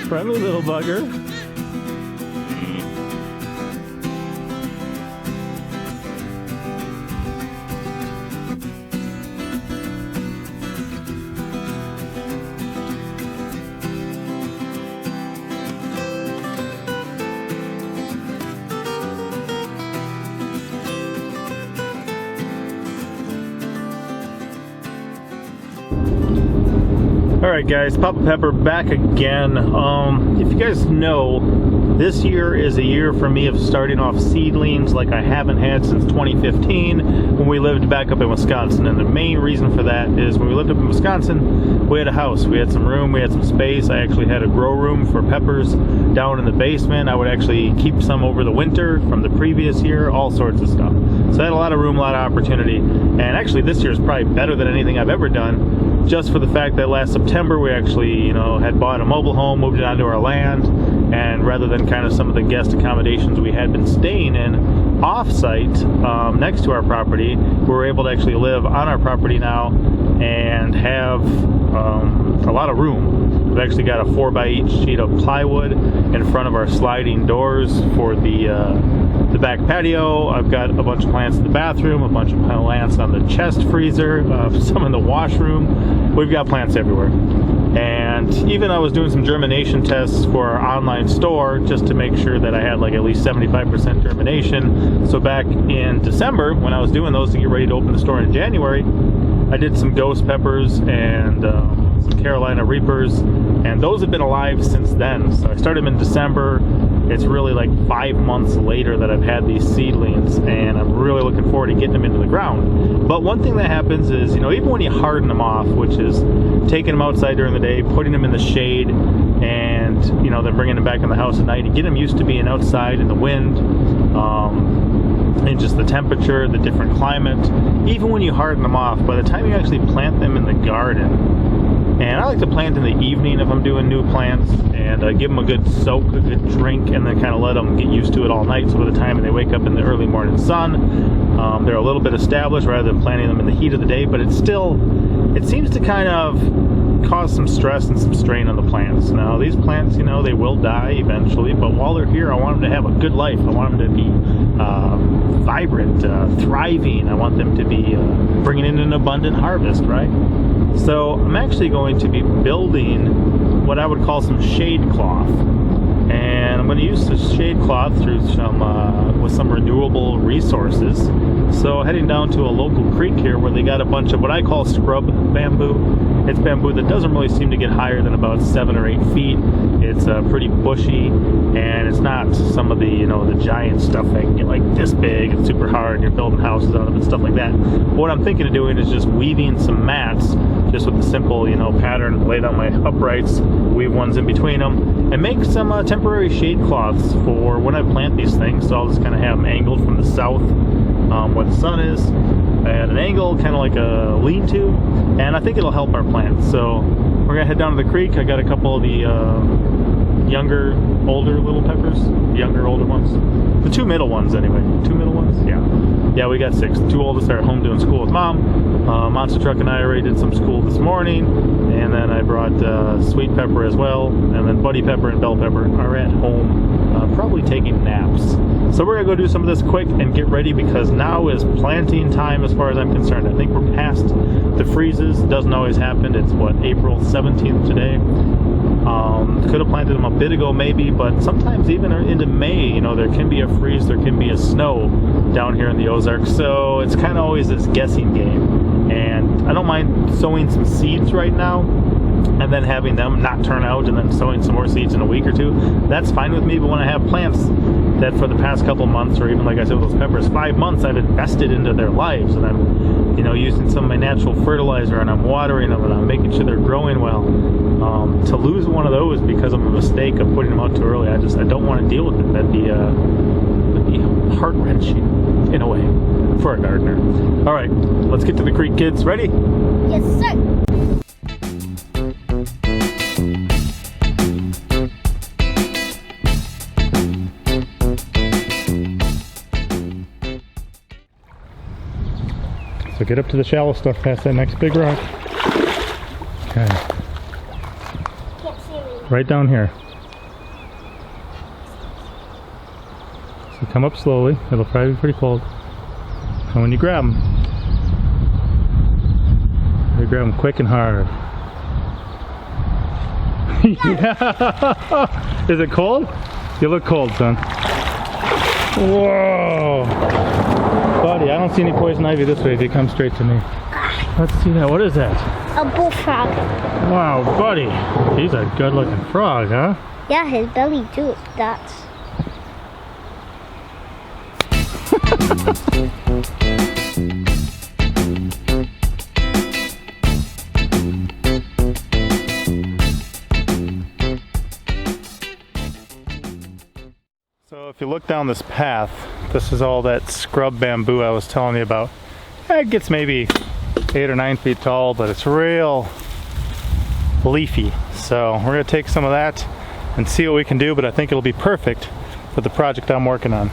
Friendly little bugger. Alright guys, Papa Pepper back again. If you guys know, this year is a year for me of starting off seedlings like I haven't had since 2015 when we lived back up in Wisconsin. And the main reason for that is when we lived up in Wisconsin, we had a house, we had some room, we had some space. I actually had a grow room for peppers down in the basement. I would actually keep some over the winter from the previous year, all sorts of stuff. So I had a lot of room, a lot of opportunity. And actually this year is probably better than anything I've ever done, just for the fact that last September we actually, had bought a mobile home, moved it onto our land, and rather than kind of some of the guest accommodations we had been staying in off-site next to our property, we were able to actually live on our property now and have a lot of room. We've actually got a 4x8 sheet of plywood in front of our sliding doors for the back patio. I've got a bunch of plants in the bathroom, a bunch of plants on the chest freezer, some in the washroom. We've got plants everywhere. And even I was doing some germination tests for our online store just to make sure that I had like at least 75% germination. So back in December, when I was doing those to get ready to open the store in January, I did some ghost peppers and some Carolina Reapers, and those have been alive since then. So I started them in December. It's really like 5 months later that I've had these seedlings, and I'm really looking forward to getting them into the ground. But one thing that happens is, even when you harden them off, which is taking them outside during the day, putting them in the shade, and then bringing them back in the house at night, and get them used to being outside in the wind, and just the temperature, the different climate. Even when you harden them off, by the time you actually plant them in the garden, and I like to plant in the evening if I'm doing new plants, and give them a good soak, a good drink, and then kind of let them get used to it all night. So by the time they wake up in the early morning sun, they're a little bit established rather than planting them in the heat of the day. But it seems to kind of cause some stress and some strain on the plants. Now these plants, they will die eventually, but while they're here, I want them to have a good life. I want them to be vibrant, thriving. I want them to be bringing in an abundant harvest, right? So I'm actually going to be building what I would call some shade cloth, and I'm going to use the shade cloth through with some renewable resources. So heading down to a local creek here where they got a bunch of what I call scrub bamboo. It's bamboo that doesn't really seem to get higher than about 7 or 8 feet. It's pretty bushy, and it's not some of the the giant stuff that can get like this big and super hard and you're building houses out of it and stuff like that. But what I'm thinking of doing is just weaving some mats just with the simple pattern, lay down my uprights, weave ones in between them, and make some temporary shade cloths for when I plant these things. So I'll just kind of have them angled from the south where the sun is at an angle, kind of like a lean-to, and I think it'll help our plants. So we're gonna head down to the creek. I got a couple of the younger, older little peppers, older ones. The 2 middle ones anyway. 2 middle ones? Yeah, we got 6. The 2 oldest are at home doing school with mom. Monster Truck and I already did some school this morning, and then I brought Sweet Pepper as well, and then Buddy Pepper and Bell Pepper are at home, probably taking naps. So we're gonna go do some of this quick and get ready, because now is planting time as far as I'm concerned. I think we're past the freezes. It doesn't always happen. It's April 17th today. Could have planted them a bit ago maybe, but sometimes even into May, there can be a freeze, there can be a snow down here in the Ozarks. So it's kind of always this guessing game. And I don't mind sowing some seeds right now and then having them not turn out and then sowing some more seeds in a week or two. That's fine with me. But when I have plants that for the past couple months, or even like I said with those peppers, 5 months I've invested into their lives, and I'm using some of my natural fertilizer, and I'm watering them, and I'm making sure they're growing well. To lose one of those because of a mistake of putting them out too early, I don't want to deal with it. That'd be heart-wrenching in a way for a gardener. All right, let's get to the creek, kids. Ready? Yes, sir. So get up to the shallow stuff past that next big rock. Okay. Can't see me. Right down here. So come up slowly. It'll probably be pretty cold. And when you grab them, you grab them quick and hard. Yeah. Is it cold? You look cold, son. Whoa. Buddy, I don't see any poison ivy this way if you come straight to me. Let's see that. What is that? A bullfrog. Wow, buddy. He's a good looking frog, huh? Yeah, his belly too is dots. So if you look down this path, this is all that scrub bamboo I was telling you about. It gets maybe 8 or 9 feet tall, but it's real leafy. So we're going to take some of that and see what we can do, but I think it'll be perfect for the project I'm working on.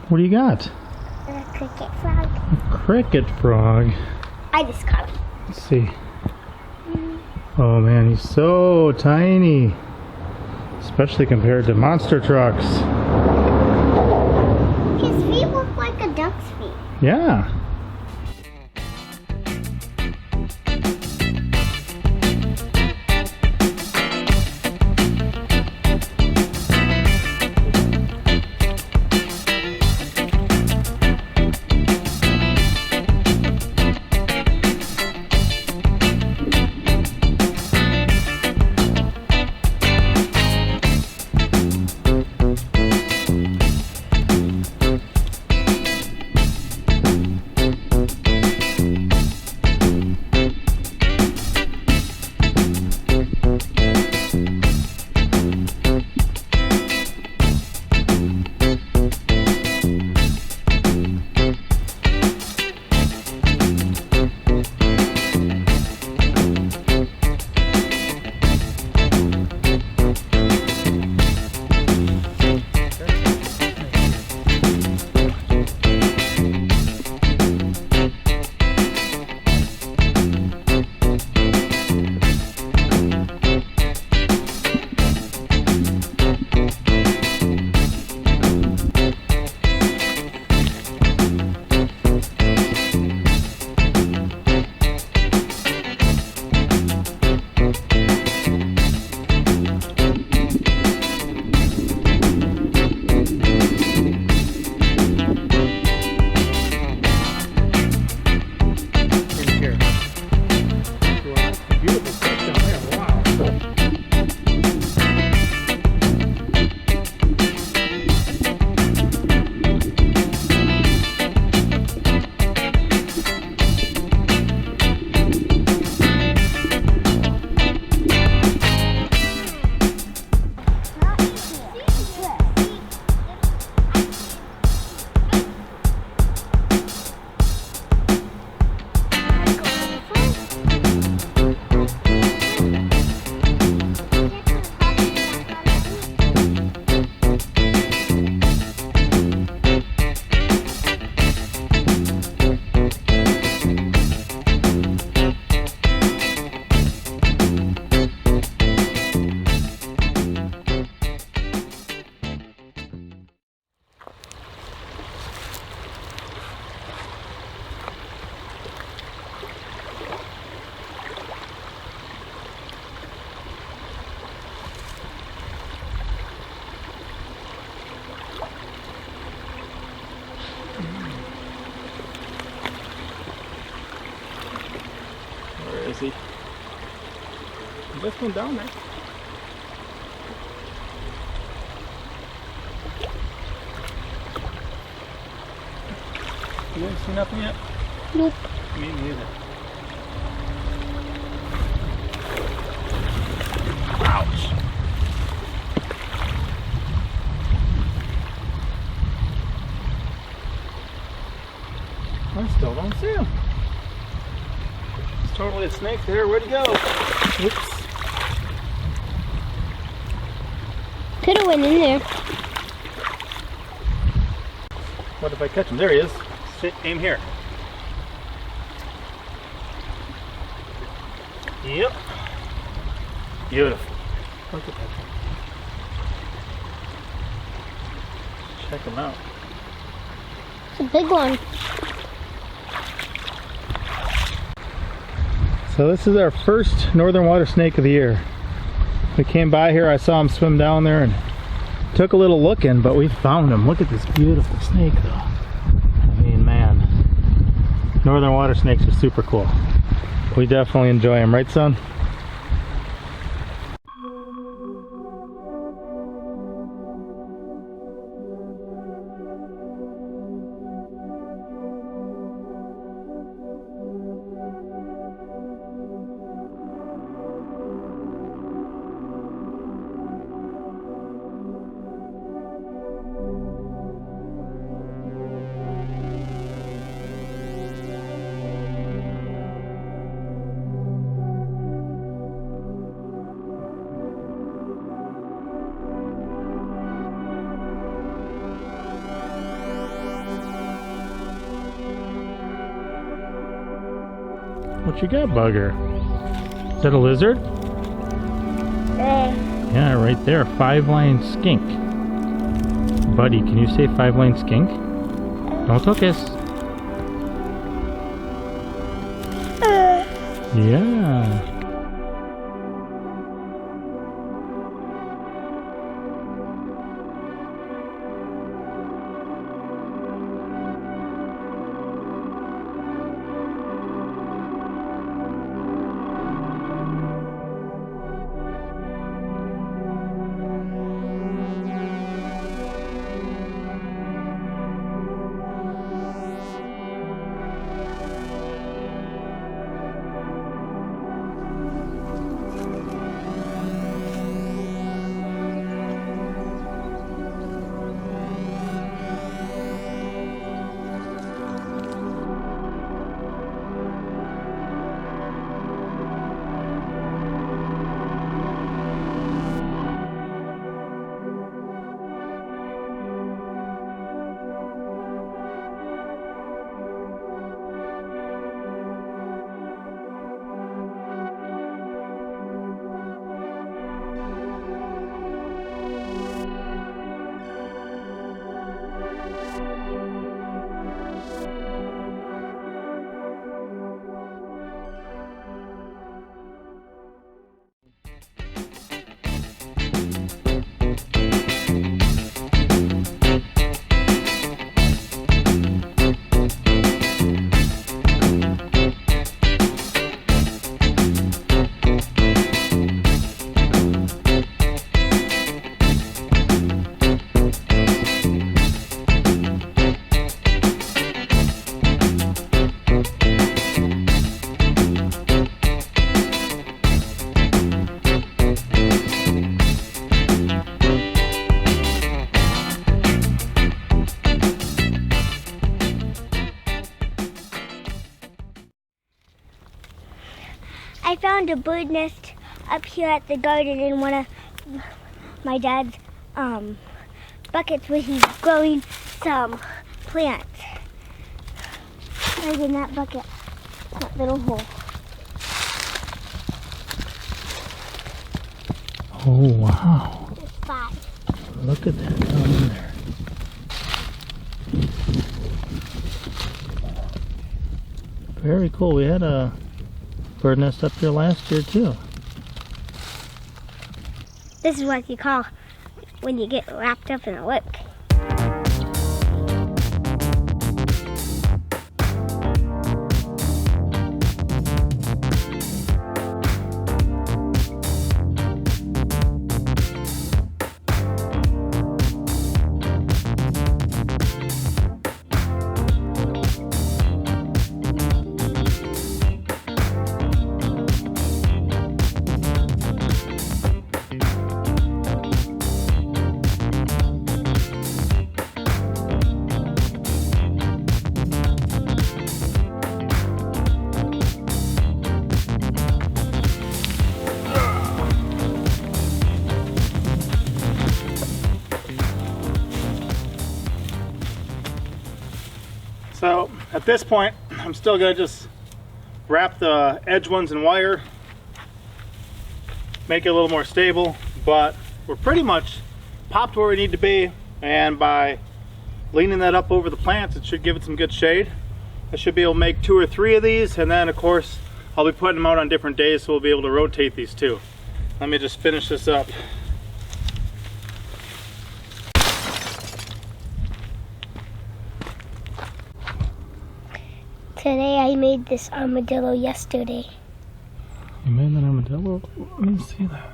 What do you got? A cricket frog. A cricket frog. I just caught him. Let's see. Oh man, he's so tiny. Especially compared to monster trucks. His feet look like a duck's feet. Yeah. Where is he? This one down there. You haven't seen nothing yet? Nope. Me neither. Ouch. I still don't see him. It's totally a snake there. Where'd he go? Oops. Could have went in there. What if I catch him? There he is. Sit, aim here. Yep. Beautiful. Look at that thing. Check him out. It's a big one. So this is our first northern water snake of the year. We came by here, I saw him swim down there and took a little look in, but we found him. Look at this beautiful snake though. I mean, man, northern water snakes are super cool. We definitely enjoy them, right son? What you got, bugger? Is that a lizard? Yeah, right there. 5-line skink. Buddy, can you say 5-line skink? Don't focus. Yeah. I found a bird nest up here at the garden in one of my dad's buckets where he's growing some plants. Right in that bucket, that little hole. Oh, wow. There's 5. Look at that down in there. Very cool. We had a bird nest up here last year too. This is what you call when you get wrapped up in a work. So at this point, I'm still gonna just wrap the edge ones in wire, make it a little more stable, but we're pretty much popped where we need to be, and by leaning that up over the plants, it should give it some good shade. I should be able to make 2 or 3 of these, and then of course I'll be putting them out on different days, so we'll be able to rotate these too. Let me just finish this up. Today I made this armadillo yesterday. You made that armadillo? Let me see that.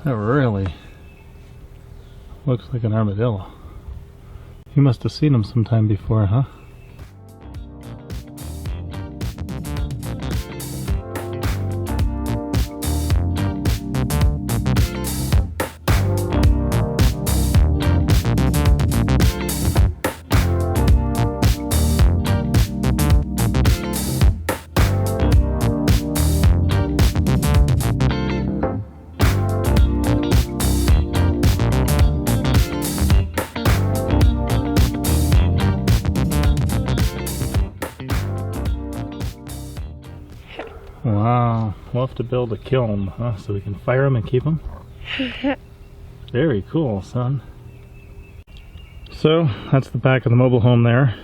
That really looks like an armadillo. You must have seen them sometime before, huh? Wow, we'll have to build a kiln, huh? So we can fire them and keep them? Very cool, son. So, that's the back of the mobile home there.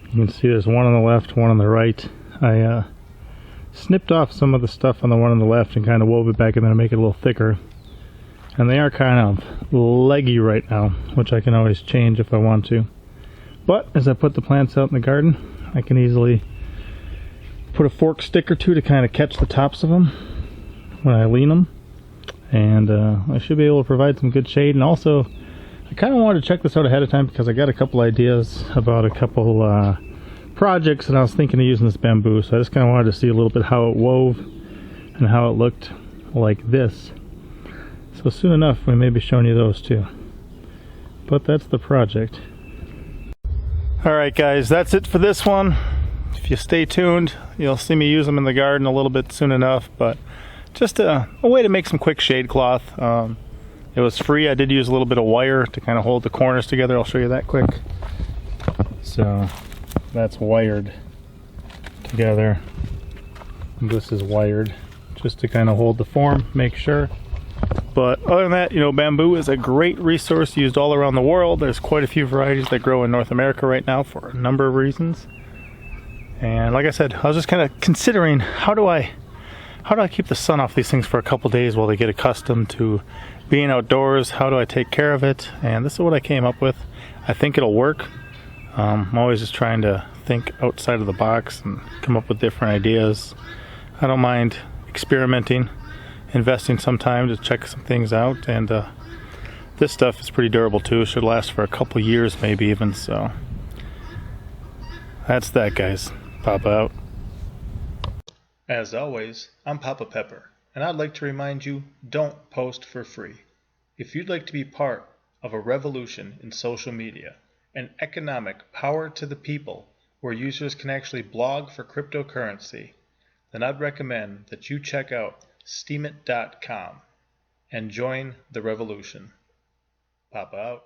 You can see there's one on the left, one on the right. I snipped off some of the stuff on the one on the left and kind of wove it back in there to make it a little thicker. And they are kind of leggy right now, which I can always change if I want to. But as I put the plants out in the garden, I can easily put a fork stick or two to kind of catch the tops of them when I lean them, and I should be able to provide some good shade. And also I kind of wanted to check this out ahead of time because I got a couple ideas about a couple projects, and I was thinking of using this bamboo, so I just kind of wanted to see a little bit how it wove and how it looked like this. So soon enough we may be showing you those too, but that's the project. Alright guys, that's it for this one. If you stay tuned, you'll see me use them in the garden a little bit soon enough, but just a way to make some quick shade cloth. It was free. I did use a little bit of wire to kind of hold the corners together. I'll show you that quick. So that's wired together. And this is wired just to kind of hold the form, make sure. But other than that, you know, bamboo is a great resource used all around the world. There's quite a few varieties that grow in North America right now for a number of reasons. And like I said, I was just kind of considering how do I keep the sun off these things for a couple days while they get accustomed to being outdoors? How do I take care of it? And this is what I came up with. I think it'll work. I'm always just trying to think outside of the box and come up with different ideas. I don't mind experimenting, investing some time to check some things out, and this stuff is pretty durable too. It should last for a couple years, maybe even. So that's that, guys. Papa out. As always, I'm Papa Pepper, and I'd like to remind you, don't post for free. If you'd like to be part of a revolution in social media, an economic power to the people where users can actually blog for cryptocurrency, then I'd recommend that you check out steemit.com and join the revolution. Papa out.